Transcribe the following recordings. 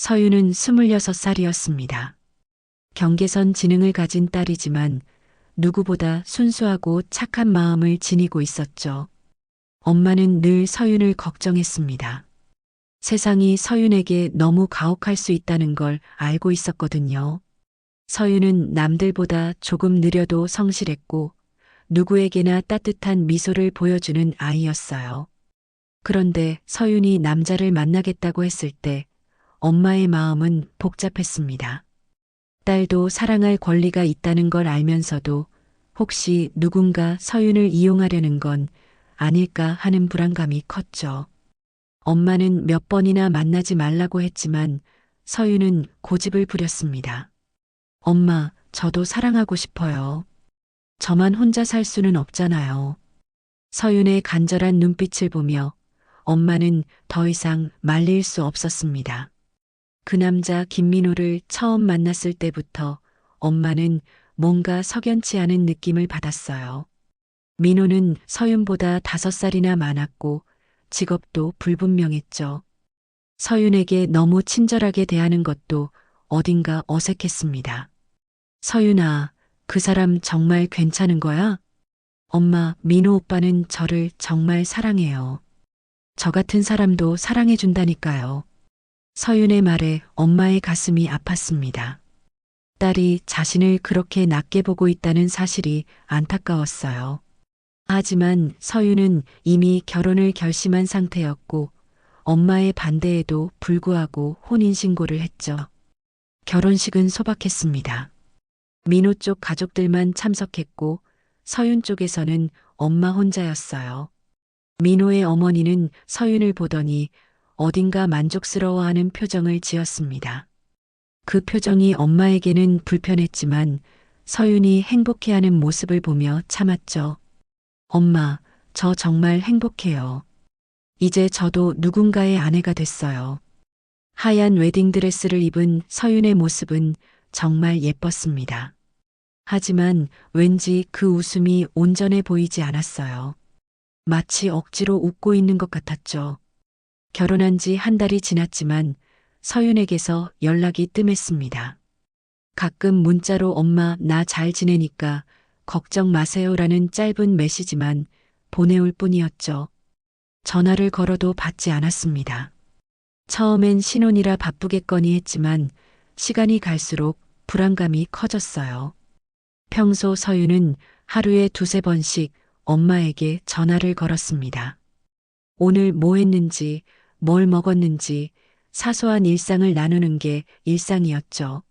서윤은 26살이었습니다. 경계선 지능을 가진 딸이지만 누구보다 순수하고 착한 마음을 지니고 있었죠. 엄마는 늘 서윤을 걱정했습니다. 세상이 서윤에게 너무 가혹할 수 있다는 걸 알고 있었거든요. 서윤은 남들보다 조금 느려도 성실했고 누구에게나 따뜻한 미소를 보여주는 아이였어요. 그런데 서윤이 남자를 만나겠다고 했을 때 엄마의 마음은 복잡했습니다. 딸도 사랑할 권리가 있다는 걸 알면서도 혹시 누군가 서윤을 이용하려는 건 아닐까 하는 불안감이 컸죠. 엄마는 몇 번이나 만나지 말라고 했지만 서윤은 고집을 부렸습니다. 엄마, 저도 사랑하고 싶어요. 저만 혼자 살 수는 없잖아요. 서윤의 간절한 눈빛을 보며 엄마는 더 이상 말릴 수 없었습니다. 그 남자 김민호를 처음 만났을 때부터 엄마는 뭔가 석연치 않은 느낌을 받았어요. 민호는 서윤보다 5살이나 많았고 직업도 불분명했죠. 서윤에게 너무 친절하게 대하는 것도 어딘가 어색했습니다. 서윤아, 그 사람 정말 괜찮은 거야? 엄마, 민호 오빠는 저를 정말 사랑해요. 저 같은 사람도 사랑해준다니까요. 서윤의 말에 엄마의 가슴이 아팠습니다. 딸이 자신을 그렇게 낮게 보고 있다는 사실이 안타까웠어요. 하지만 서윤은 이미 결혼을 결심한 상태였고 엄마의 반대에도 불구하고 혼인신고를 했죠. 결혼식은 소박했습니다. 민호 쪽 가족들만 참석했고 서윤 쪽에서는 엄마 혼자였어요. 민호의 어머니는 서윤을 보더니 어딘가 만족스러워하는 표정을 지었습니다. 그 표정이 엄마에게는 불편했지만 서윤이 행복해하는 모습을 보며 참았죠. 엄마, 저 정말 행복해요. 이제 저도 누군가의 아내가 됐어요. 하얀 웨딩드레스를 입은 서윤의 모습은 정말 예뻤습니다. 하지만 왠지 그 웃음이 온전해 보이지 않았어요. 마치 억지로 웃고 있는 것 같았죠. 결혼한 지 한 달이 지났지만 서윤에게서 연락이 뜸했습니다. 가끔 문자로 엄마 나 잘 지내니까 걱정 마세요라는 짧은 메시지만 보내올 뿐이었죠. 전화를 걸어도 받지 않았습니다. 처음엔 신혼이라 바쁘겠거니 했지만 시간이 갈수록 불안감이 커졌어요. 평소 서윤은 하루에 2~3번씩 엄마에게 전화를 걸었습니다. 오늘 뭐 했는지, 뭘 먹었는지 사소한 일상을 나누는 게 일상이었죠.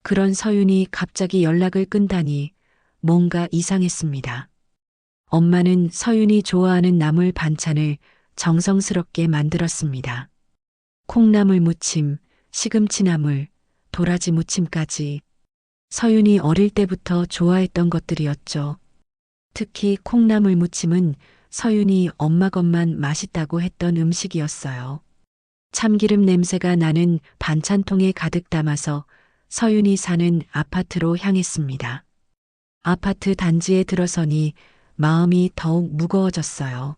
그런 서윤이 갑자기 연락을 끈다니 뭔가 이상했습니다. 엄마는 서윤이 좋아하는 나물 반찬을 정성스럽게 만들었습니다. 콩나물 무침, 시금치 나물, 도라지 무침까지 서윤이 어릴 때부터 좋아했던 것들이었죠. 특히 콩나물 무침은 서윤이 엄마 것만 맛있다고 했던 음식이었어요. 참기름 냄새가 나는 반찬통에 가득 담아서 서윤이 사는 아파트로 향했습니다. 아파트 단지에 들어서니 마음이 더욱 무거워졌어요.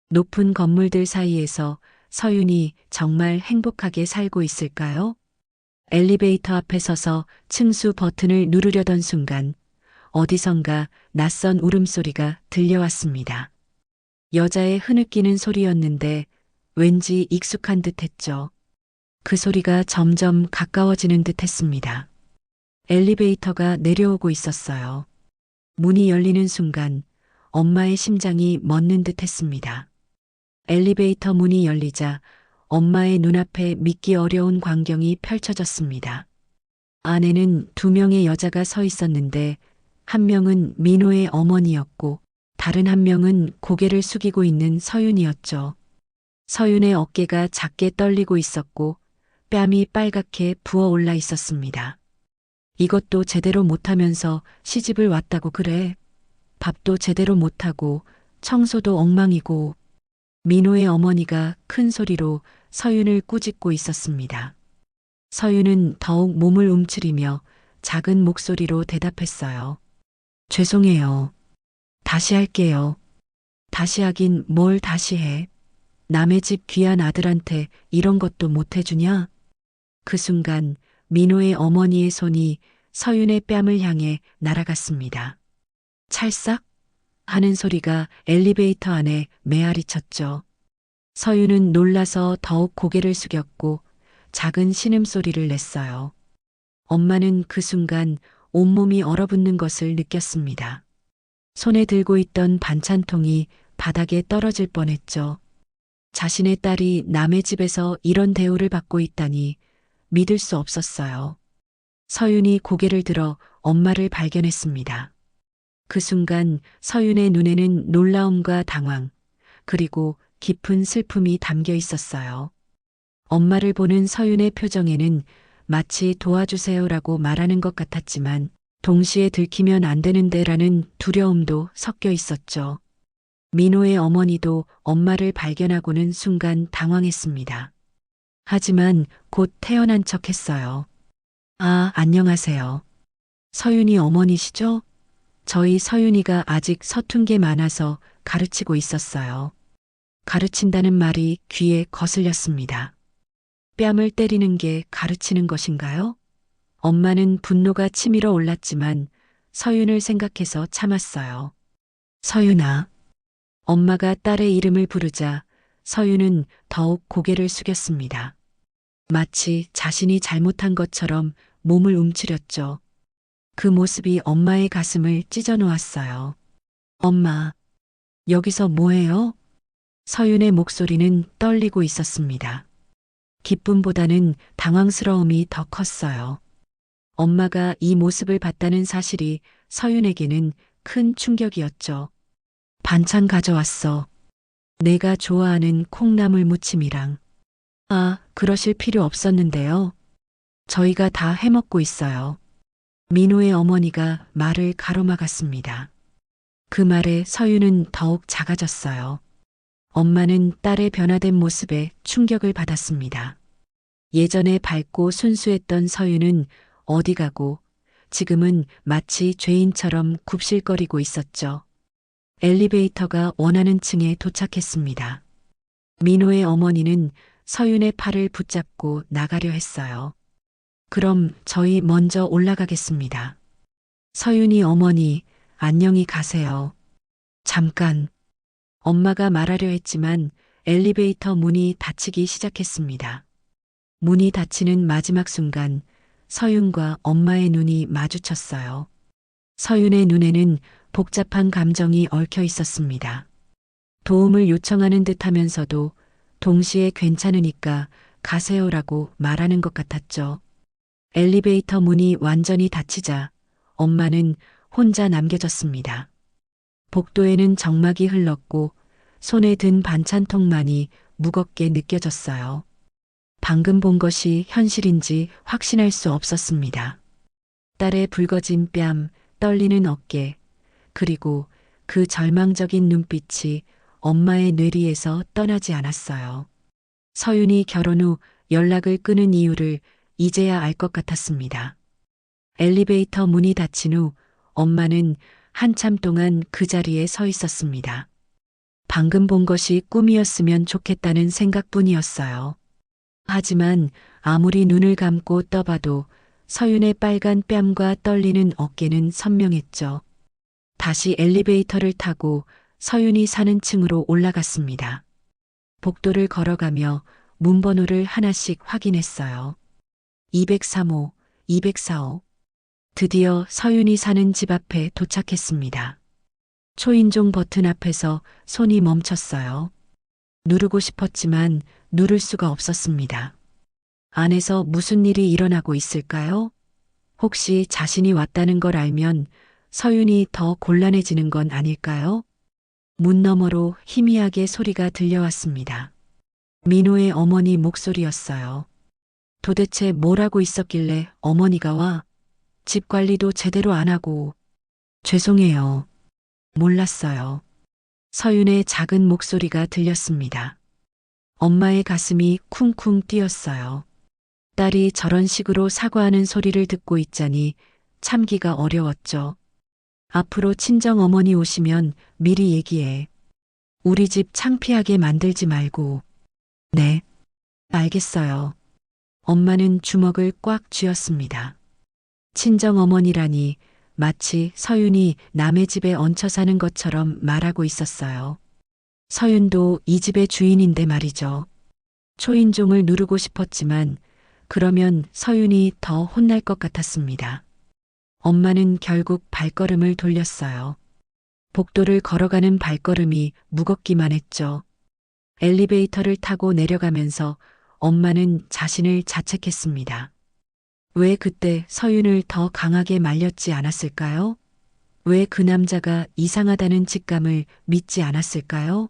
높은 건물들 사이에서 서윤이 정말 행복하게 살고 있을까요? 엘리베이터 앞에 서서 층수 버튼을 누르려던 순간 어디선가 낯선 울음소리가 들려왔습니다. 여자의 흐느끼는 소리였는데 왠지 익숙한 듯 했죠. 그 소리가 점점 가까워지는 듯 했습니다. 엘리베이터가 내려오고 있었어요. 문이 열리는 순간 엄마의 심장이 멎는 듯 했습니다. 엘리베이터 문이 열리자 엄마의 눈앞에 믿기 어려운 광경이 펼쳐졌습니다. 안에는 2명의 여자가 서 있었는데 한 명은 민호의 어머니였고 다른 한 명은 고개를 숙이고 있는 서윤이었죠. 서윤의 어깨가 작게 떨리고 있었고 뺨이 빨갛게 부어올라 있었습니다. 이것도 제대로 못하면서 시집을 왔다고 그래. 밥도 제대로 못하고 청소도 엉망이고. 민호의 어머니가 큰 소리로 서윤을 꾸짖고 있었습니다. 서윤은 더욱 몸을 움츠리며 작은 목소리로 대답했어요. 죄송해요. 다시 할게요. 다시 하긴 뭘 다시 해. 남의 집 귀한 아들한테 이런 것도 못 해주냐? 그 순간 민호의 어머니의 손이 서윤의 뺨을 향해 날아갔습니다. 찰싹 하는 소리가 엘리베이터 안에 메아리 쳤죠. 서윤은 놀라서 더욱 고개를 숙였고 작은 신음소리를 냈어요. 엄마는 그 순간 온몸이 얼어붙는 것을 느꼈습니다. 손에 들고 있던 반찬통이 바닥에 떨어질 뻔했죠. 자신의 딸이 남의 집에서 이런 대우를 받고 있다니 믿을 수 없었어요. 서윤이 고개를 들어 엄마를 발견했습니다. 그 순간 서윤의 눈에는 놀라움과 당황, 그리고 깊은 슬픔이 담겨 있었어요. 엄마를 보는 서윤의 표정에는 마치 도와주세요라고 말하는 것 같았지만 동시에 들키면 안 되는데라는 두려움도 섞여 있었죠. 민호의 어머니도 엄마를 발견하고는 순간 당황했습니다. 하지만 곧 태어난 척 했어요. 아, 안녕하세요. 서윤이 어머니시죠? 저희 서윤이가 아직 서툰 게 많아서 가르치고 있었어요. 가르친다는 말이 귀에 거슬렸습니다. 뺨을 때리는 게 가르치는 것인가요? 엄마는 분노가 치밀어 올랐지만 서윤을 생각해서 참았어요. 서윤아. 엄마가 딸의 이름을 부르자 서윤은 더욱 고개를 숙였습니다. 마치 자신이 잘못한 것처럼 몸을 움츠렸죠. 그 모습이 엄마의 가슴을 찢어 놓았어요. 엄마, 여기서 뭐해요? 서윤의 목소리는 떨리고 있었습니다. 기쁨보다는 당황스러움이 더 컸어요. 엄마가 이 모습을 봤다는 사실이 서윤에게는 큰 충격이었죠. 반찬 가져왔어. 내가 좋아하는 콩나물 무침이랑. 아, 그러실 필요 없었는데요. 저희가 다 해먹고 있어요. 민호의 어머니가 말을 가로막았습니다. 그 말에 서윤은 더욱 작아졌어요. 엄마는 딸의 변화된 모습에 충격을 받았습니다. 예전에 밝고 순수했던 서윤은 어디 가고 지금은 마치 죄인처럼 굽실거리고 있었죠. 엘리베이터가 원하는 층에 도착했습니다. 민호의 어머니는 서윤의 팔을 붙잡고 나가려 했어요. 그럼 저희 먼저 올라가겠습니다. 서윤이 어머니, 안녕히 가세요. 잠깐. 엄마가 말하려 했지만 엘리베이터 문이 닫히기 시작했습니다. 문이 닫히는 마지막 순간 서윤과 엄마의 눈이 마주쳤어요. 서윤의 눈에는 복잡한 감정이 얽혀 있었습니다. 도움을 요청하는 듯 하면서도 동시에 괜찮으니까 가세요라고 말하는 것 같았죠. 엘리베이터 문이 완전히 닫히자 엄마는 혼자 남겨졌습니다. 복도에는 정막이 흘렀고 손에 든 반찬통만이 무겁게 느껴졌어요. 방금 본 것이 현실인지 확신할 수 없었습니다. 딸의 붉어진 뺨, 떨리는 어깨, 그리고 그 절망적인 눈빛이 엄마의 뇌리에서 떠나지 않았어요. 서윤이 결혼 후 연락을 끊은 이유를 이제야 알 것 같았습니다. 엘리베이터 문이 닫힌 후 엄마는 한참 동안 그 자리에 서 있었습니다. 방금 본 것이 꿈이었으면 좋겠다는 생각뿐이었어요. 하지만 아무리 눈을 감고 떠봐도 서윤의 빨간 뺨과 떨리는 어깨는 선명했죠. 다시 엘리베이터를 타고 서윤이 사는 층으로 올라갔습니다. 복도를 걸어가며 문번호를 하나씩 확인했어요. 203호, 204호. 드디어 서윤이 사는 집 앞에 도착했습니다. 초인종 버튼 앞에서 손이 멈췄어요. 누르고 싶었지만 누를 수가 없었습니다. 안에서 무슨 일이 일어나고 있을까요? 혹시 자신이 왔다는 걸 알면 서윤이 더 곤란해지는 건 아닐까요? 문 너머로 희미하게 소리가 들려왔습니다. 민호의 어머니 목소리였어요. 도대체 뭘 하고 있었길래 어머니가 와? 집 관리도 제대로 안 하고. 죄송해요. 몰랐어요. 서윤의 작은 목소리가 들렸습니다. 엄마의 가슴이 쿵쿵 뛰었어요. 딸이 저런 식으로 사과하는 소리를 듣고 있자니 참기가 어려웠죠. 앞으로 친정 어머니 오시면 미리 얘기해. 우리 집 창피하게 만들지 말고. 네, 알겠어요. 엄마는 주먹을 꽉 쥐었습니다. 친정 어머니라니 마치 서윤이 남의 집에 얹혀 사는 것처럼 말하고 있었어요. 서윤도 이 집의 주인인데 말이죠. 초인종을 누르고 싶었지만 그러면 서윤이 더 혼날 것 같았습니다. 엄마는 결국 발걸음을 돌렸어요. 복도를 걸어가는 발걸음이 무겁기만 했죠. 엘리베이터를 타고 내려가면서 엄마는 자신을 자책했습니다. 왜 그때 서윤을 더 강하게 말렸지 않았을까요? 왜 그 남자가 이상하다는 직감을 믿지 않았을까요?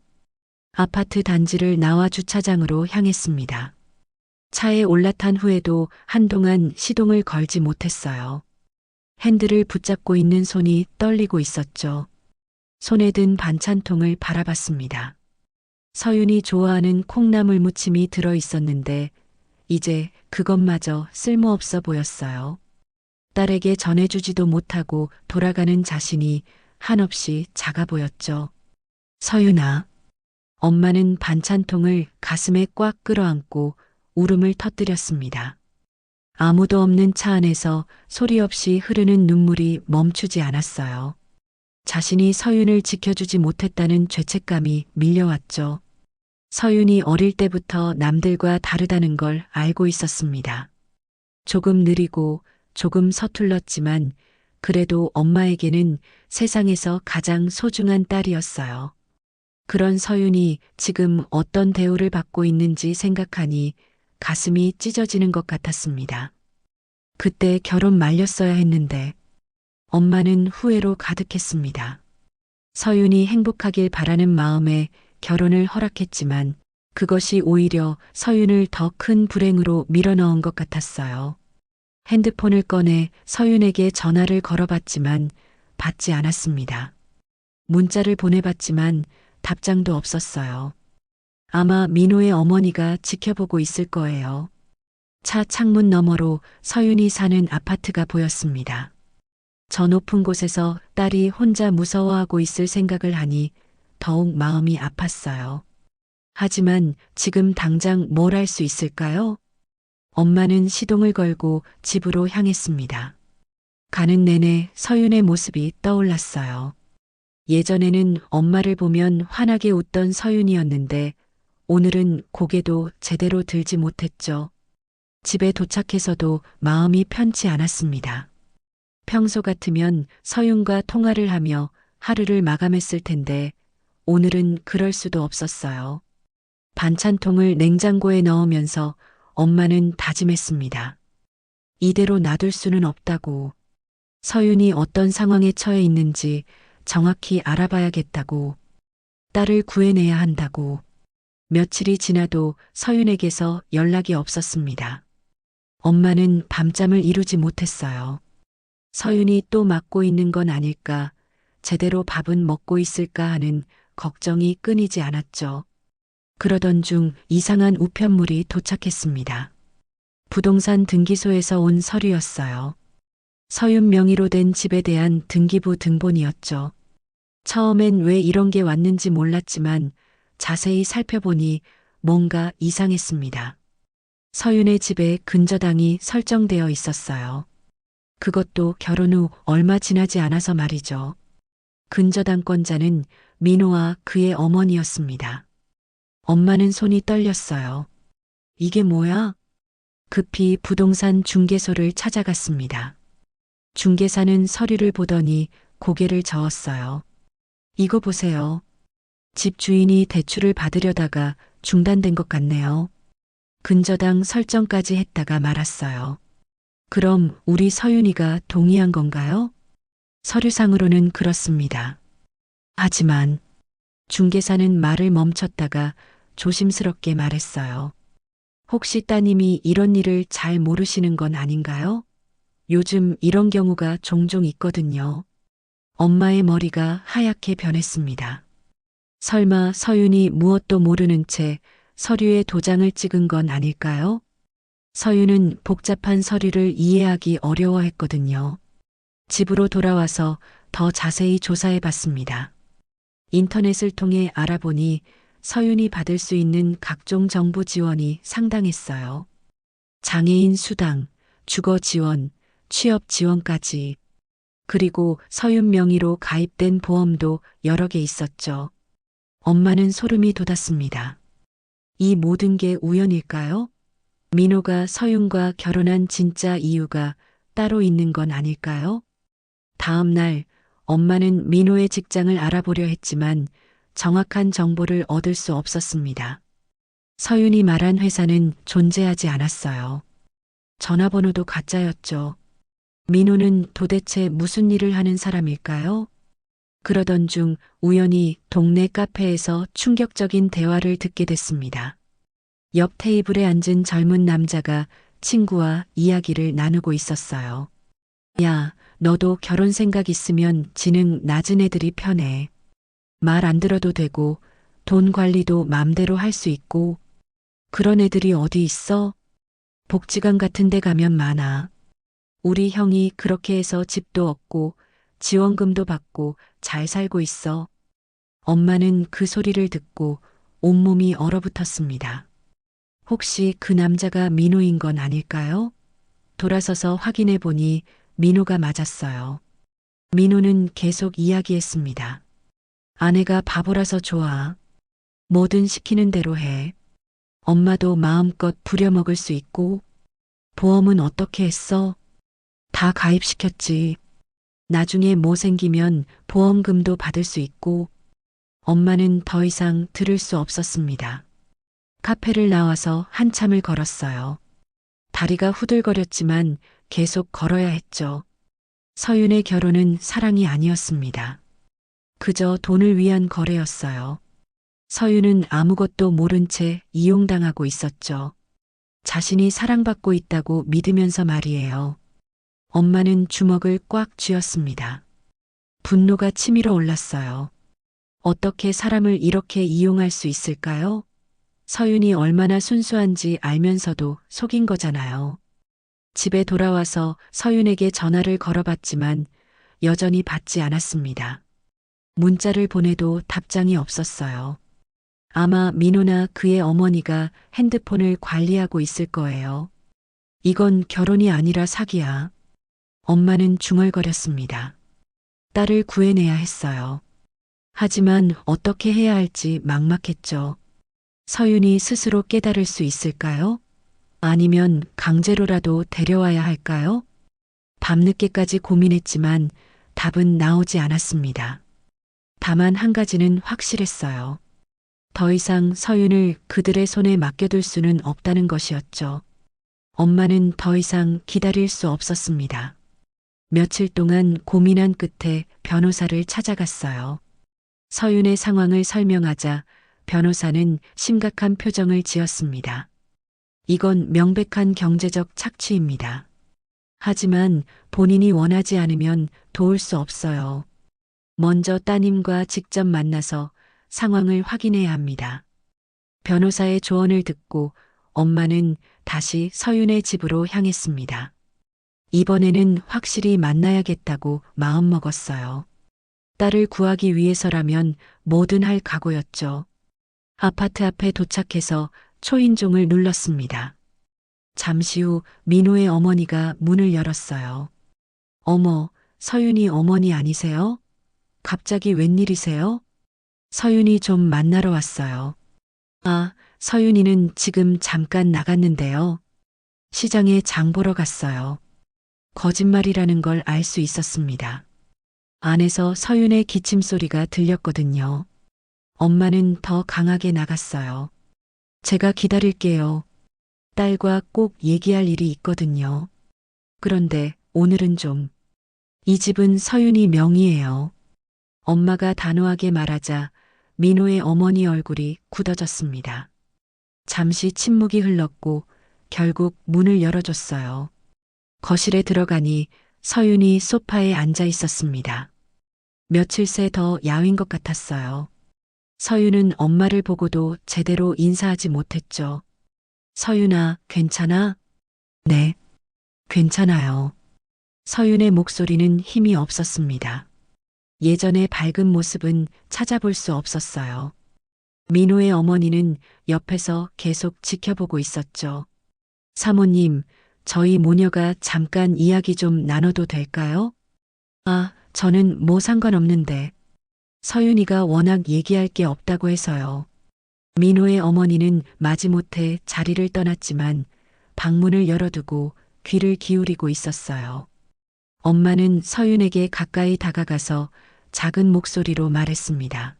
아파트 단지를 나와 주차장으로 향했습니다. 차에 올라탄 후에도 한동안 시동을 걸지 못했어요. 핸들을 붙잡고 있는 손이 떨리고 있었죠. 손에 든 반찬통을 바라봤습니다. 서윤이 좋아하는 콩나물 무침이 들어 있었는데 이제 그것마저 쓸모없어 보였어요. 딸에게 전해주지도 못하고 돌아가는 자신이 한없이 작아 보였죠. 서윤아. 엄마는 반찬통을 가슴에 꽉 끌어안고 울음을 터뜨렸습니다. 아무도 없는 차 안에서 소리 없이 흐르는 눈물이 멈추지 않았어요. 자신이 서윤을 지켜주지 못했다는 죄책감이 밀려왔죠. 서윤이 어릴 때부터 남들과 다르다는 걸 알고 있었습니다. 조금 느리고 조금 서툴렀지만 그래도 엄마에게는 세상에서 가장 소중한 딸이었어요. 그런 서윤이 지금 어떤 대우를 받고 있는지 생각하니 가슴이 찢어지는 것 같았습니다. 그때 결혼 말렸어야 했는데 엄마는 후회로 가득했습니다. 서윤이 행복하길 바라는 마음에 결혼을 허락했지만 그것이 오히려 서윤을 더 큰 불행으로 밀어넣은 것 같았어요. 핸드폰을 꺼내 서윤에게 전화를 걸어봤지만 받지 않았습니다. 문자를 보내봤지만 답장도 없었어요. 아마 민호의 어머니가 지켜보고 있을 거예요. 차 창문 너머로 서윤이 사는 아파트가 보였습니다. 저 높은 곳에서 딸이 혼자 무서워하고 있을 생각을 하니 더욱 마음이 아팠어요. 하지만 지금 당장 뭘 할 수 있을까요? 엄마는 시동을 걸고 집으로 향했습니다. 가는 내내 서윤의 모습이 떠올랐어요. 예전에는 엄마를 보면 환하게 웃던 서윤이었는데 오늘은 고개도 제대로 들지 못했죠. 집에 도착해서도 마음이 편치 않았습니다. 평소 같으면 서윤과 통화를 하며 하루를 마감했을 텐데 오늘은 그럴 수도 없었어요. 반찬통을 냉장고에 넣으면서 엄마는 다짐했습니다. 이대로 놔둘 수는 없다고. 서윤이 어떤 상황에 처해 있는지 정확히 알아봐야겠다고. 딸을 구해내야 한다고. 며칠이 지나도 서윤에게서 연락이 없었습니다. 엄마는 밤잠을 이루지 못했어요. 서윤이 또 맞고 있는 건 아닐까, 제대로 밥은 먹고 있을까 하는 걱정이 끊이지 않았죠. 그러던 중 이상한 우편물이 도착했습니다. 부동산 등기소에서 온 서류였어요. 서윤 명의로 된 집에 대한 등기부 등본이었죠. 처음엔 왜 이런 게 왔는지 몰랐지만 자세히 살펴보니 뭔가 이상했습니다. 서윤의 집에 근저당이 설정되어 있었어요. 그것도 결혼 후 얼마 지나지 않아서 말이죠. 근저당권자는 민호와 그의 어머니였습니다. 엄마는 손이 떨렸어요. 이게 뭐야? 급히 부동산 중개소를 찾아갔습니다. 중개사는 서류를 보더니 고개를 저었어요. 이거 보세요. 집 주인이 대출을 받으려다가 중단된 것 같네요. 근저당 설정까지 했다가 말았어요. 그럼 우리 서윤이가 동의한 건가요? 서류상으로는 그렇습니다. 하지만 중개사는 말을 멈췄다가 조심스럽게 말했어요. 혹시 따님이 이런 일을 잘 모르시는 건 아닌가요? 요즘 이런 경우가 종종 있거든요. 엄마의 머리가 하얗게 변했습니다. 설마 서윤이 무엇도 모르는 채 서류에 도장을 찍은 건 아닐까요? 서윤은 복잡한 서류를 이해하기 어려워했거든요. 집으로 돌아와서 더 자세히 조사해 봤습니다. 인터넷을 통해 알아보니 서윤이 받을 수 있는 각종 정부 지원이 상당했어요. 장애인 수당, 주거 지원, 취업 지원까지. 그리고 서윤 명의로 가입된 보험도 여러 개 있었죠. 엄마는 소름이 돋았습니다. 이 모든 게 우연일까요? 민호가 서윤과 결혼한 진짜 이유가 따로 있는 건 아닐까요? 다음 날 엄마는 민호의 직장을 알아보려 했지만 정확한 정보를 얻을 수 없었습니다. 서윤이 말한 회사는 존재하지 않았어요. 전화번호도 가짜였죠. 민호는 도대체 무슨 일을 하는 사람일까요? 그러던 중 우연히 동네 카페에서 충격적인 대화를 듣게 됐습니다. 옆 테이블에 앉은 젊은 남자가 친구와 이야기를 나누고 있었어요. 야, 너도 결혼 생각 있으면 지능 낮은 애들이 편해. 말 안 들어도 되고 돈 관리도 맘대로 할 수 있고 그런 애들이 어디 있어? 복지관 같은 데 가면 많아. 우리 형이 그렇게 해서 집도 얻고 지원금도 받고 잘 살고 있어. 엄마는 그 소리를 듣고 온몸이 얼어붙었습니다. 혹시 그 남자가 민호인 건 아닐까요? 돌아서서 확인해 보니 민호가 맞았어요. 민호는 계속 이야기했습니다. 아내가 바보라서 좋아. 뭐든 시키는 대로 해. 엄마도 마음껏 부려먹을 수 있고, 보험은 어떻게 했어? 다 가입시켰지. 나중에 뭐 생기면 보험금도 받을 수 있고, 엄마는 더 이상 들을 수 없었습니다. 카페를 나와서 한참을 걸었어요. 다리가 후들거렸지만 계속 걸어야 했죠. 서윤의 결혼은 사랑이 아니었습니다. 그저 돈을 위한 거래였어요. 서윤은 아무것도 모른 채 이용당하고 있었죠. 자신이 사랑받고 있다고 믿으면서 말이에요. 엄마는 주먹을 꽉 쥐었습니다. 분노가 치밀어 올랐어요. 어떻게 사람을 이렇게 이용할 수 있을까요? 서윤이 얼마나 순수한지 알면서도 속인 거잖아요. 집에 돌아와서 서윤에게 전화를 걸어봤지만 여전히 받지 않았습니다. 문자를 보내도 답장이 없었어요. 아마 민호나 그의 어머니가 핸드폰을 관리하고 있을 거예요. 이건 결혼이 아니라 사기야. 엄마는 중얼거렸습니다. 딸을 구해내야 했어요. 하지만 어떻게 해야 할지 막막했죠. 서윤이 스스로 깨달을 수 있을까요? 아니면 강제로라도 데려와야 할까요? 밤늦게까지 고민했지만 답은 나오지 않았습니다. 다만 한 가지는 확실했어요. 더 이상 서윤을 그들의 손에 맡겨둘 수는 없다는 것이었죠. 엄마는 더 이상 기다릴 수 없었습니다. 며칠 동안 고민한 끝에 변호사를 찾아갔어요. 서윤의 상황을 설명하자 변호사는 심각한 표정을 지었습니다. 이건 명백한 경제적 착취입니다. 하지만 본인이 원하지 않으면 도울 수 없어요. 먼저 따님과 직접 만나서 상황을 확인해야 합니다. 변호사의 조언을 듣고 엄마는 다시 서윤의 집으로 향했습니다. 이번에는 확실히 만나야겠다고 마음먹었어요. 딸을 구하기 위해서라면 뭐든 할 각오였죠. 아파트 앞에 도착해서 초인종을 눌렀습니다. 잠시 후 민호의 어머니가 문을 열었어요. 어머, 서윤이 어머니 아니세요? 갑자기 웬일이세요? 서윤이 좀 만나러 왔어요. 아, 서윤이는 지금 잠깐 나갔는데요. 시장에 장 보러 갔어요. 거짓말이라는 걸 알 수 있었습니다. 안에서 서윤의 기침 소리가 들렸거든요. 엄마는 더 강하게 나갔어요. 제가 기다릴게요. 딸과 꼭 얘기할 일이 있거든요. 그런데 오늘은 좀. 이 집은 서윤이 명의예요. 엄마가 단호하게 말하자 민호의 어머니 얼굴이 굳어졌습니다. 잠시 침묵이 흘렀고 결국 문을 열어줬어요. 거실에 들어가니 서윤이 소파에 앉아 있었습니다. 며칠 새 더 야윈 것 같았어요. 서윤은 엄마를 보고도 제대로 인사하지 못했죠. 서윤아, 괜찮아? 네, 괜찮아요. 서윤의 목소리는 힘이 없었습니다. 예전의 밝은 모습은 찾아볼 수 없었어요. 민호의 어머니는 옆에서 계속 지켜보고 있었죠. 사모님, 저희 모녀가 잠깐 이야기 좀 나눠도 될까요? 아, 저는 뭐 상관없는데. 서윤이가 워낙 얘기할 게 없다고 해서요. 민호의 어머니는 마지못해 자리를 떠났지만 방문을 열어두고 귀를 기울이고 있었어요. 엄마는 서윤에게 가까이 다가가서 작은 목소리로 말했습니다.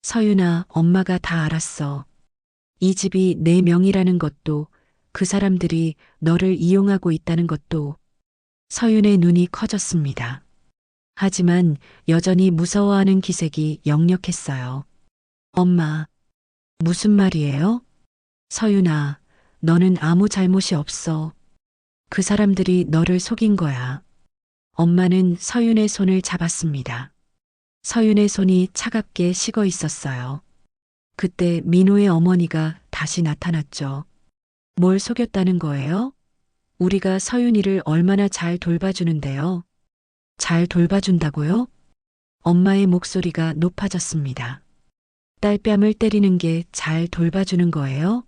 서윤아, 엄마가 다 알았어. 이 집이 내 명이라는 것도, 그 사람들이 너를 이용하고 있다는 것도. 서윤의 눈이 커졌습니다. 하지만 여전히 무서워하는 기색이 역력했어요. 엄마, 무슨 말이에요? 서윤아, 너는 아무 잘못이 없어. 그 사람들이 너를 속인 거야. 엄마는 서윤의 손을 잡았습니다. 서윤의 손이 차갑게 식어 있었어요. 그때 민호의 어머니가 다시 나타났죠. 뭘 속였다는 거예요? 우리가 서윤이를 얼마나 잘 돌봐주는데요. 잘 돌봐준다고요? 엄마의 목소리가 높아졌습니다. 딸 뺨을 때리는 게 잘 돌봐주는 거예요?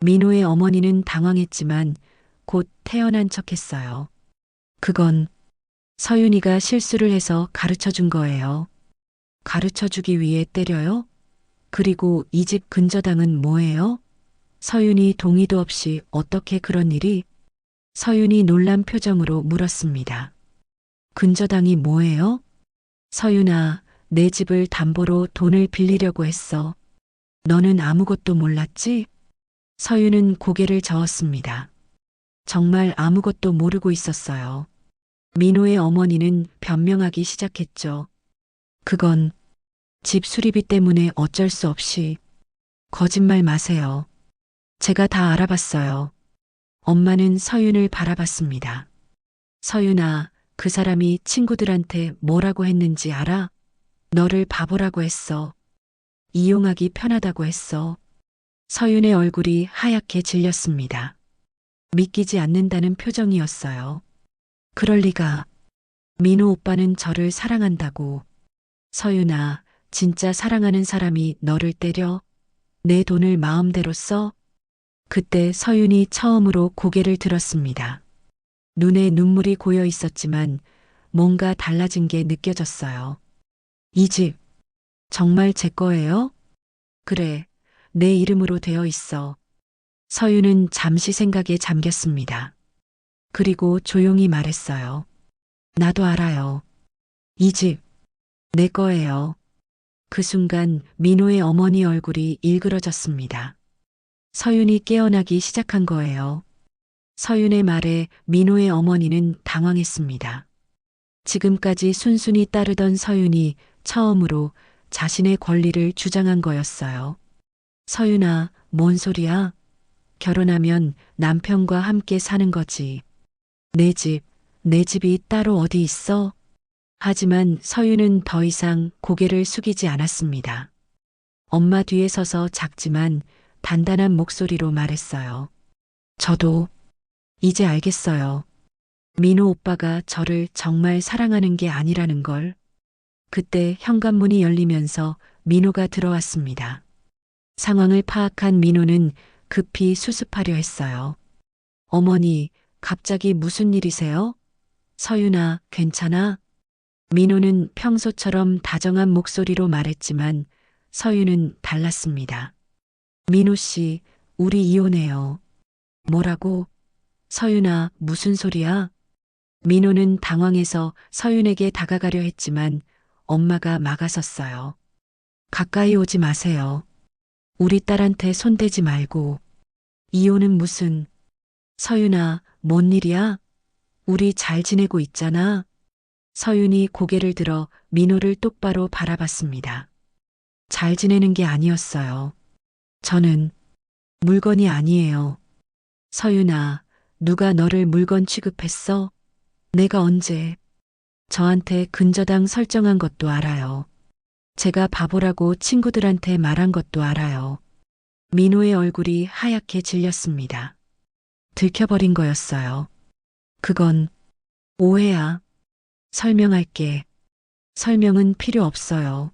민호의 어머니는 당황했지만 곧 태연한 척했어요. 그건 서윤이가 실수를 해서 가르쳐 준 거예요. 가르쳐 주기 위해 때려요? 그리고 이 집 근저당은 뭐예요? 서윤이 동의도 없이 어떻게 그런 일이? 서윤이 놀란 표정으로 물었습니다. 근저당이 뭐예요? 서윤아, 내 집을 담보로 돈을 빌리려고 했어. 너는 아무것도 몰랐지? 서윤은 고개를 저었습니다. 정말 아무것도 모르고 있었어요. 민호의 어머니는 변명하기 시작했죠. 그건 집 수리비 때문에 어쩔 수 없이. 거짓말 마세요. 제가 다 알아봤어요. 엄마는 서윤을 바라봤습니다. 서윤아, 그 사람이 친구들한테 뭐라고 했는지 알아? 너를 바보라고 했어. 이용하기 편하다고 했어. 서윤의 얼굴이 하얗게 질렸습니다. 믿기지 않는다는 표정이었어요. 그럴 리가. 민호 오빠는 저를 사랑한다고. 서윤아, 진짜 사랑하는 사람이 너를 때려? 내 돈을 마음대로 써? 그때 서윤이 처음으로 고개를 들었습니다. 눈에 눈물이 고여 있었지만 뭔가 달라진 게 느껴졌어요. 이 집, 정말 제 거예요? 그래, 내 이름으로 되어 있어. 서윤은 잠시 생각에 잠겼습니다. 그리고 조용히 말했어요. 나도 알아요. 이 집, 내 거예요. 그 순간 민호의 어머니 얼굴이 일그러졌습니다. 서윤이 깨어나기 시작한 거예요. 서윤의 말에 민호의 어머니는 당황했습니다. 지금까지 순순히 따르던 서윤이 처음으로 자신의 권리를 주장한 거였어요. 서윤아, 뭔 소리야? 결혼하면 남편과 함께 사는 거지. 내 집이 따로 어디 있어? 하지만 서윤은 더 이상 고개를 숙이지 않았습니다. 엄마 뒤에 서서 작지만 단단한 목소리로 말했어요. 저도 이제 알겠어요. 민호 오빠가 저를 정말 사랑하는 게 아니라는 걸. 그때 현관문이 열리면서 민호가 들어왔습니다. 상황을 파악한 민호는 급히 수습하려 했어요. 어머니, 갑자기 무슨 일이세요? 서윤아, 괜찮아? 민호는 평소처럼 다정한 목소리로 말했지만 서윤은 달랐습니다. 민호 씨, 우리 이혼해요. 뭐라고? 서윤아, 무슨 소리야? 민호는 당황해서 서윤에게 다가가려 했지만 엄마가 막아섰어요. 가까이 오지 마세요. 우리 딸한테 손대지 말고. 이혼은 무슨. 서윤아, 뭔 일이야? 우리 잘 지내고 있잖아. 서윤이 고개를 들어 민호를 똑바로 바라봤습니다. 잘 지내는 게 아니었어요. 저는 물건이 아니에요. 서윤아, 누가 너를 물건 취급했어? 내가 언제? 저한테 근저당 설정한 것도 알아요. 제가 바보라고 친구들한테 말한 것도 알아요. 민호의 얼굴이 하얗게 질렸습니다. 들켜버린 거였어요. 그건 오해야. 설명할게. 설명은 필요 없어요.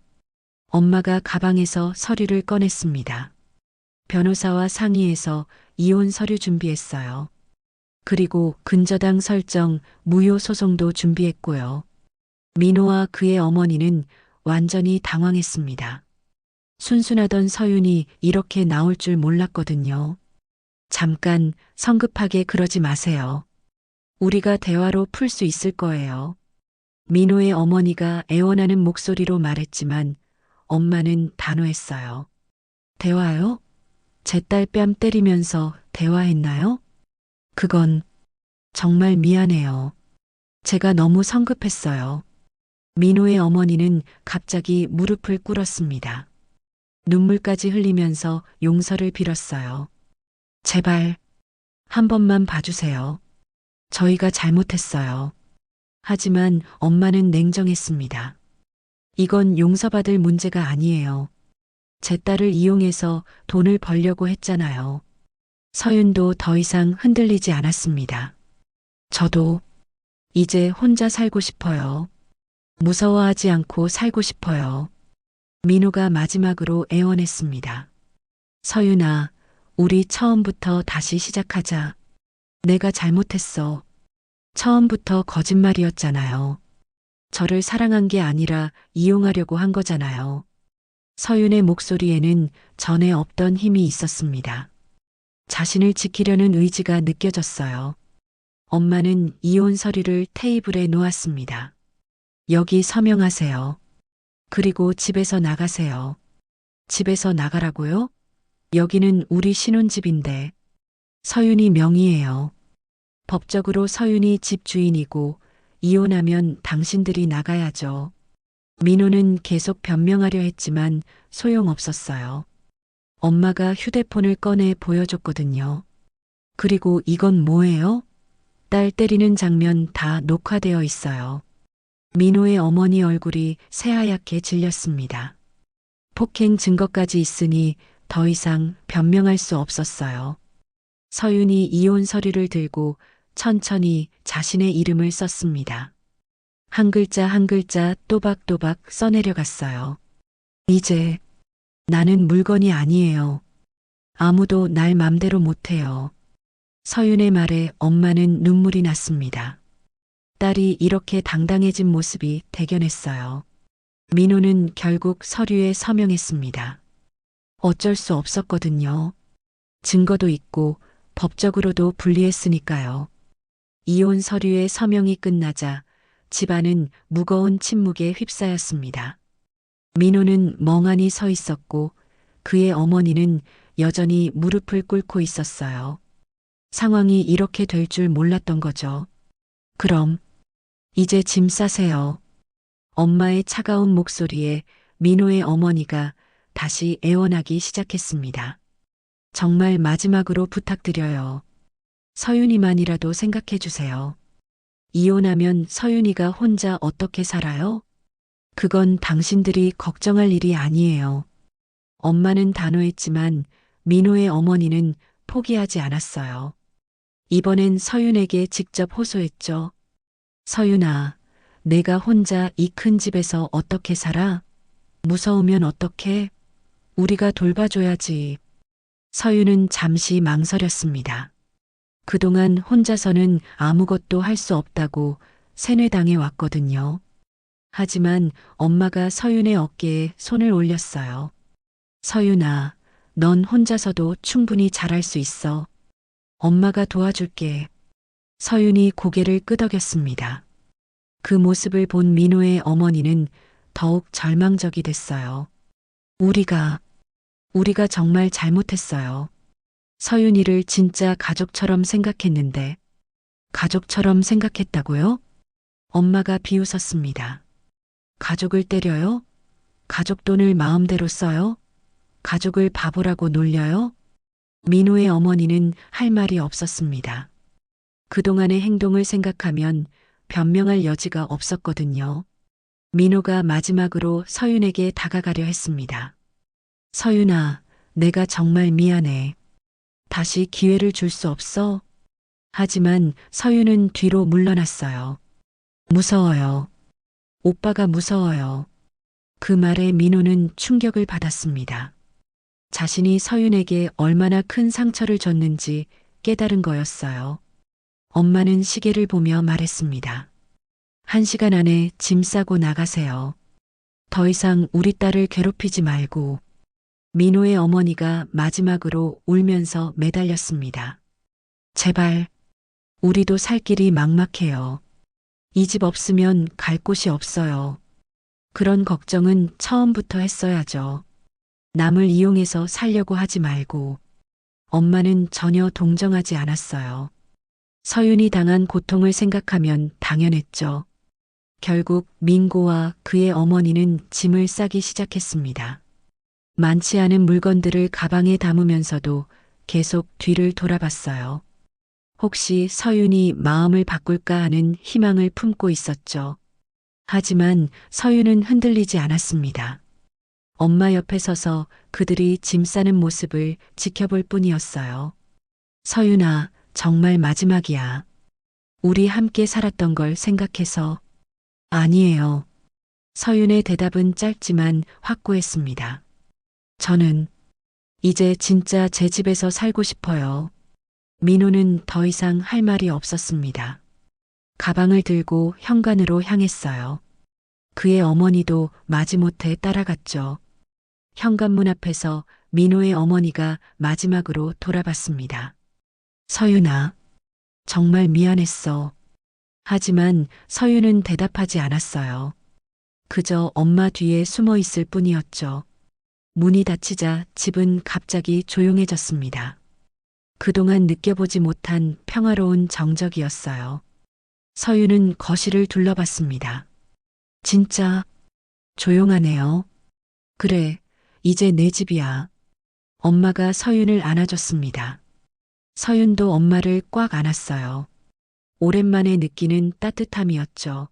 엄마가 가방에서 서류를 꺼냈습니다. 변호사와 상의해서 이혼 서류 준비했어요. 그리고 근저당 설정, 무효 소송도 준비했고요. 민호와 그의 어머니는 완전히 당황했습니다. 순순하던 서윤이 이렇게 나올 줄 몰랐거든요. 잠깐 성급하게 그러지 마세요. 우리가 대화로 풀 수 있을 거예요. 민호의 어머니가 애원하는 목소리로 말했지만 엄마는 단호했어요. 대화요? 제 딸 뺨 때리면서 대화했나요? 그건 정말 미안해요. 제가 너무 성급했어요. 민호의 어머니는 갑자기 무릎을 꿇었습니다. 눈물까지 흘리면서 용서를 빌었어요. 제발 한 번만 봐주세요. 저희가 잘못했어요. 하지만 엄마는 냉정했습니다. 이건 용서받을 문제가 아니에요. 제 딸을 이용해서 돈을 벌려고 했잖아요. 서윤도 더 이상 흔들리지 않았습니다. 저도 이제 혼자 살고 싶어요. 무서워하지 않고 살고 싶어요. 민호가 마지막으로 애원했습니다. 서윤아, 우리 처음부터 다시 시작하자. 내가 잘못했어. 처음부터 거짓말이었잖아요. 저를 사랑한 게 아니라 이용하려고 한 거잖아요. 서윤의 목소리에는 전에 없던 힘이 있었습니다. 자신을 지키려는 의지가 느껴졌어요. 엄마는 이혼 서류를 테이블에 놓았습니다. 여기 서명하세요. 그리고 집에서 나가세요. 집에서 나가라고요? 여기는 우리 신혼집인데. 서윤이 명의예요. 법적으로 서윤이 집 주인이고 이혼하면 당신들이 나가야죠. 민호는 계속 변명하려 했지만 소용없었어요. 엄마가 휴대폰을 꺼내 보여줬거든요. 그리고 이건 뭐예요? 딸 때리는 장면 다 녹화되어 있어요. 민호의 어머니 얼굴이 새하얗게 질렸습니다. 폭행 증거까지 있으니 더 이상 변명할 수 없었어요. 서윤이 이혼 서류를 들고 천천히 자신의 이름을 썼습니다. 한 글자 한 글자 또박또박 써내려갔어요. 이제 나는 물건이 아니에요. 아무도 날 맘대로 못해요. 서윤의 말에 엄마는 눈물이 났습니다. 딸이 이렇게 당당해진 모습이 대견했어요. 민호는 결국 서류에 서명했습니다. 어쩔 수 없었거든요. 증거도 있고 법적으로도 불리했으니까요. 이혼 서류의 서명이 끝나자 집안은 무거운 침묵에 휩싸였습니다. 민호는 멍하니 서 있었고 그의 어머니는 여전히 무릎을 꿇고 있었어요. 상황이 이렇게 될 줄 몰랐던 거죠. 그럼 이제 짐 싸세요. 엄마의 차가운 목소리에 민호의 어머니가 다시 애원하기 시작했습니다. 정말 마지막으로 부탁드려요. 서윤이만이라도 생각해 주세요. 이혼하면 서윤이가 혼자 어떻게 살아요? 그건 당신들이 걱정할 일이 아니에요. 엄마는 단호했지만 민호의 어머니는 포기하지 않았어요. 이번엔 서윤에게 직접 호소했죠. 서윤아, 내가 혼자 이 큰 집에서 어떻게 살아? 무서우면 어떡해? 우리가 돌봐줘야지. 서윤은 잠시 망설였습니다. 그동안 혼자서는 아무것도 할 수 없다고 세뇌당해 왔거든요. 하지만 엄마가 서윤의 어깨에 손을 올렸어요. 서윤아, 넌 혼자서도 충분히 잘할 수 있어. 엄마가 도와줄게. 서윤이 고개를 끄덕였습니다. 그 모습을 본 민호의 어머니는 더욱 절망적이 됐어요. 우리가 정말 잘못했어요. 서윤이를 진짜 가족처럼 생각했는데, 가족처럼 생각했다고요? 엄마가 비웃었습니다. 가족을 때려요? 가족 돈을 마음대로 써요? 가족을 바보라고 놀려요? 민호의 어머니는 할 말이 없었습니다. 그동안의 행동을 생각하면 변명할 여지가 없었거든요. 민호가 마지막으로 서윤에게 다가가려 했습니다. 서윤아, 내가 정말 미안해. 다시 기회를 줄 수 없어? 하지만 서윤은 뒤로 물러났어요. 무서워요. 오빠가 무서워요. 그 말에 민호는 충격을 받았습니다. 자신이 서윤에게 얼마나 큰 상처를 줬는지 깨달은 거였어요. 엄마는 시계를 보며 말했습니다. 1시간 안에 짐 싸고 나가세요. 더 이상 우리 딸을 괴롭히지 말고. 민호의 어머니가 마지막으로 울면서 매달렸습니다. 제발, 우리도 살 길이 막막해요. 이 집 없으면 갈 곳이 없어요. 그런 걱정은 처음부터 했어야죠. 남을 이용해서 살려고 하지 말고. 엄마는 전혀 동정하지 않았어요. 서윤이 당한 고통을 생각하면 당연했죠. 결국 민고와 그의 어머니는 짐을 싸기 시작했습니다. 많지 않은 물건들을 가방에 담으면서도 계속 뒤를 돌아봤어요. 혹시 서윤이 마음을 바꿀까 하는 희망을 품고 있었죠. 하지만 서윤은 흔들리지 않았습니다. 엄마 옆에 서서 그들이 짐 싸는 모습을 지켜볼 뿐이었어요. 서윤아, 정말 마지막이야. 우리 함께 살았던 걸 생각해서. 아니에요. 서윤의 대답은 짧지만 확고했습니다. 저는 이제 진짜 제 집에서 살고 싶어요. 민호는 더 이상 할 말이 없었습니다. 가방을 들고 현관으로 향했어요. 그의 어머니도 마지못해 따라갔죠. 현관문 앞에서 민호의 어머니가 마지막으로 돌아봤습니다. 서윤아, 정말 미안했어. 하지만 서윤은 대답하지 않았어요. 그저 엄마 뒤에 숨어 있을 뿐이었죠. 문이 닫히자 집은 갑자기 조용해졌습니다. 그동안 느껴보지 못한 평화로운 정적이었어요. 서윤은 거실을 둘러봤습니다. 진짜 조용하네요. 그래, 이제 내 집이야. 엄마가 서윤을 안아줬습니다. 서윤도 엄마를 꽉 안았어요. 오랜만에 느끼는 따뜻함이었죠.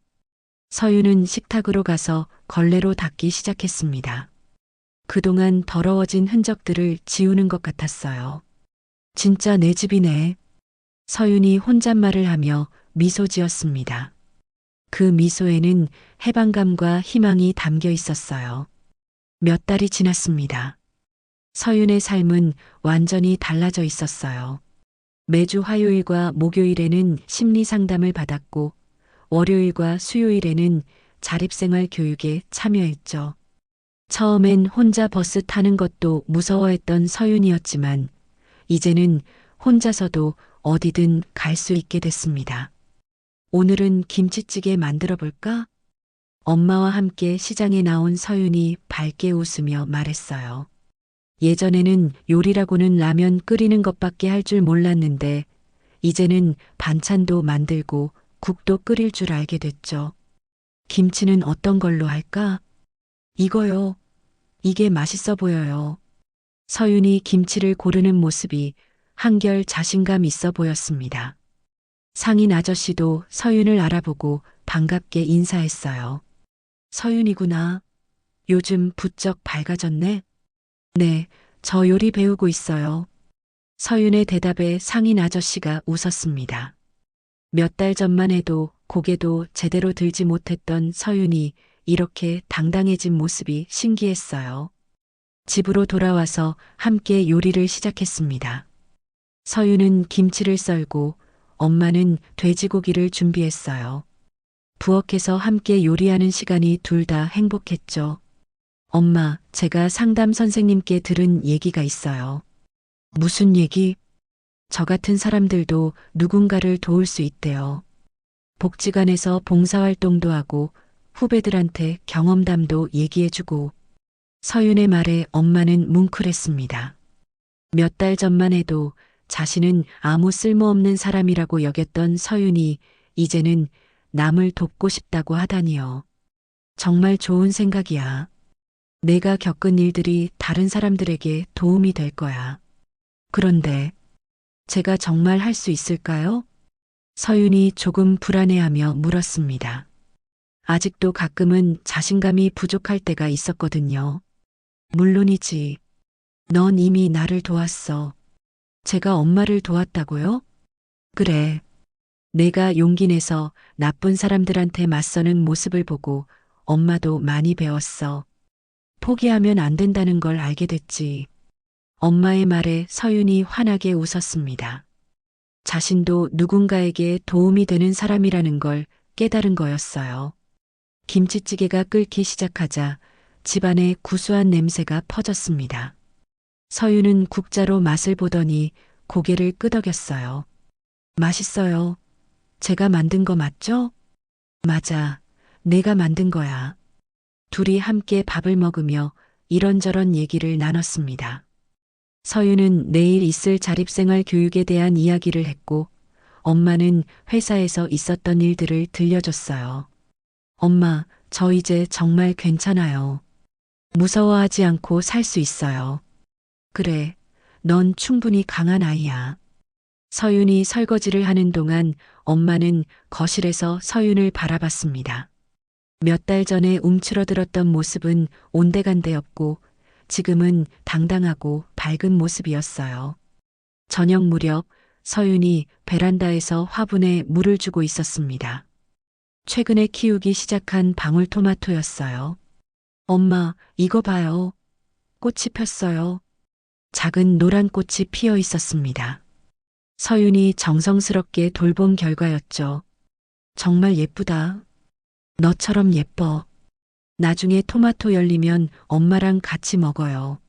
서윤은 식탁으로 가서 걸레로 닦기 시작했습니다. 그동안 더러워진 흔적들을 지우는 것 같았어요. 진짜 내 집이네. 서윤이 혼잣말을 하며 미소 지었습니다. 그 미소에는 해방감과 희망이 담겨 있었어요. 몇 달이 지났습니다. 서윤의 삶은 완전히 달라져 있었어요. 매주 화요일과 목요일에는 심리 상담을 받았고, 월요일과 수요일에는 자립생활 교육에 참여했죠. 처음엔 혼자 버스 타는 것도 무서워했던 서윤이었지만, 이제는 혼자서도 어디든 갈 수 있게 됐습니다. 오늘은 김치찌개 만들어 볼까? 엄마와 함께 시장에 나온 서윤이 밝게 웃으며 말했어요. 예전에는 요리라고는 라면 끓이는 것밖에 할 줄 몰랐는데, 이제는 반찬도 만들고 국도 끓일 줄 알게 됐죠. 김치는 어떤 걸로 할까? 이거요. 이게 맛있어 보여요. 서윤이 김치를 고르는 모습이 한결 자신감 있어 보였습니다. 상인 아저씨도 서윤을 알아보고 반갑게 인사했어요. 서윤이구나. 요즘 부쩍 밝아졌네. 네, 저 요리 배우고 있어요. 서윤의 대답에 상인 아저씨가 웃었습니다. 몇 달 전만 해도 고개도 제대로 들지 못했던 서윤이 이렇게 당당해진 모습이 신기했어요. 집으로 돌아와서 함께 요리를 시작했습니다. 서윤은 김치를 썰고 엄마는 돼지고기를 준비했어요. 부엌에서 함께 요리하는 시간이 둘 다 행복했죠. 엄마, 제가 상담 선생님께 들은 얘기가 있어요. 무슨 얘기? 저 같은 사람들도 누군가를 도울 수 있대요. 복지관에서 봉사활동도 하고 후배들한테 경험담도 얘기해주고. 서윤의 말에 엄마는 뭉클했습니다. 몇 달 전만 해도 자신은 아무 쓸모없는 사람이라고 여겼던 서윤이 이제는 남을 돕고 싶다고 하다니요. 정말 좋은 생각이야. 내가 겪은 일들이 다른 사람들에게 도움이 될 거야. 그런데 제가 정말 할 수 있을까요? 서윤이 조금 불안해하며 물었습니다. 아직도 가끔은 자신감이 부족할 때가 있었거든요. 물론이지. 넌 이미 나를 도왔어. 제가 엄마를 도왔다고요? 그래. 내가 용기 내서 나쁜 사람들한테 맞서는 모습을 보고 엄마도 많이 배웠어. 포기하면 안 된다는 걸 알게 됐지. 엄마의 말에 서윤이 환하게 웃었습니다. 자신도 누군가에게 도움이 되는 사람이라는 걸 깨달은 거였어요. 김치찌개가 끓기 시작하자 집안에 구수한 냄새가 퍼졌습니다. 서윤은 국자로 맛을 보더니 고개를 끄덕였어요. 맛있어요. 제가 만든 거 맞죠? 맞아. 내가 만든 거야. 둘이 함께 밥을 먹으며 이런저런 얘기를 나눴습니다. 서윤은 내일 있을 자립생활 교육에 대한 이야기를 했고, 엄마는 회사에서 있었던 일들을 들려줬어요. 엄마, 저 이제 정말 괜찮아요. 무서워하지 않고 살 수 있어요. 그래, 넌 충분히 강한 아이야. 서윤이 설거지를 하는 동안 엄마는 거실에서 서윤을 바라봤습니다. 몇 달 전에 움츠러들었던 모습은 온데간데였고 지금은 당당하고 밝은 모습이었어요. 저녁 무렵 서윤이 베란다에서 화분에 물을 주고 있었습니다. 최근에 키우기 시작한 방울토마토였어요. 엄마, 이거 봐요. 꽃이 폈어요. 작은 노란 꽃이 피어 있었습니다. 서윤이 정성스럽게 돌본 결과였죠. 정말 예쁘다. 너처럼 예뻐. 나중에 토마토 열리면 엄마랑 같이 먹어요.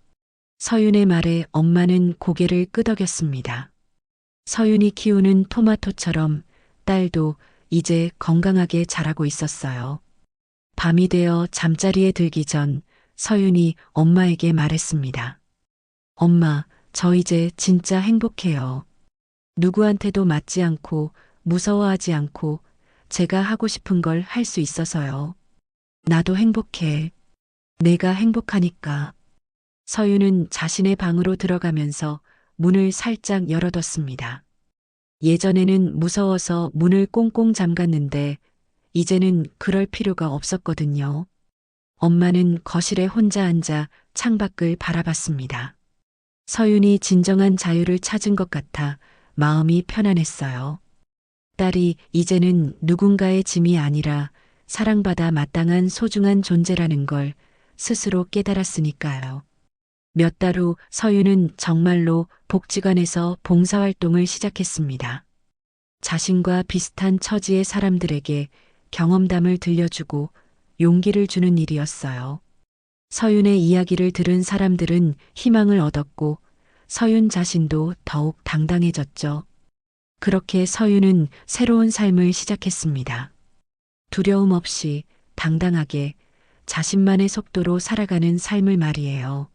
서윤의 말에 엄마는 고개를 끄덕였습니다. 서윤이 키우는 토마토처럼 딸도 이제 건강하게 자라고 있었어요. 밤이 되어 잠자리에 들기 전 서윤이 엄마에게 말했습니다. 엄마, 저 이제 진짜 행복해요. 누구한테도 맞지 않고 무서워하지 않고 제가 하고 싶은 걸 할 수 있어서요. 나도 행복해. 내가 행복하니까. 서윤은 자신의 방으로 들어가면서 문을 살짝 열어뒀습니다. 예전에는 무서워서 문을 꽁꽁 잠갔는데 이제는 그럴 필요가 없었거든요. 엄마는 거실에 혼자 앉아 창밖을 바라봤습니다. 서윤이 진정한 자유를 찾은 것 같아 마음이 편안했어요. 딸이 이제는 누군가의 짐이 아니라 사랑받아 마땅한 소중한 존재라는 걸 스스로 깨달았으니까요. 몇 달 후 서윤은 정말로 복지관에서 봉사활동을 시작했습니다. 자신과 비슷한 처지의 사람들에게 경험담을 들려주고 용기를 주는 일이었어요. 서윤의 이야기를 들은 사람들은 희망을 얻었고 서윤 자신도 더욱 당당해졌죠. 그렇게 서윤은 새로운 삶을 시작했습니다. 두려움 없이 당당하게 자신만의 속도로 살아가는 삶을 말이에요.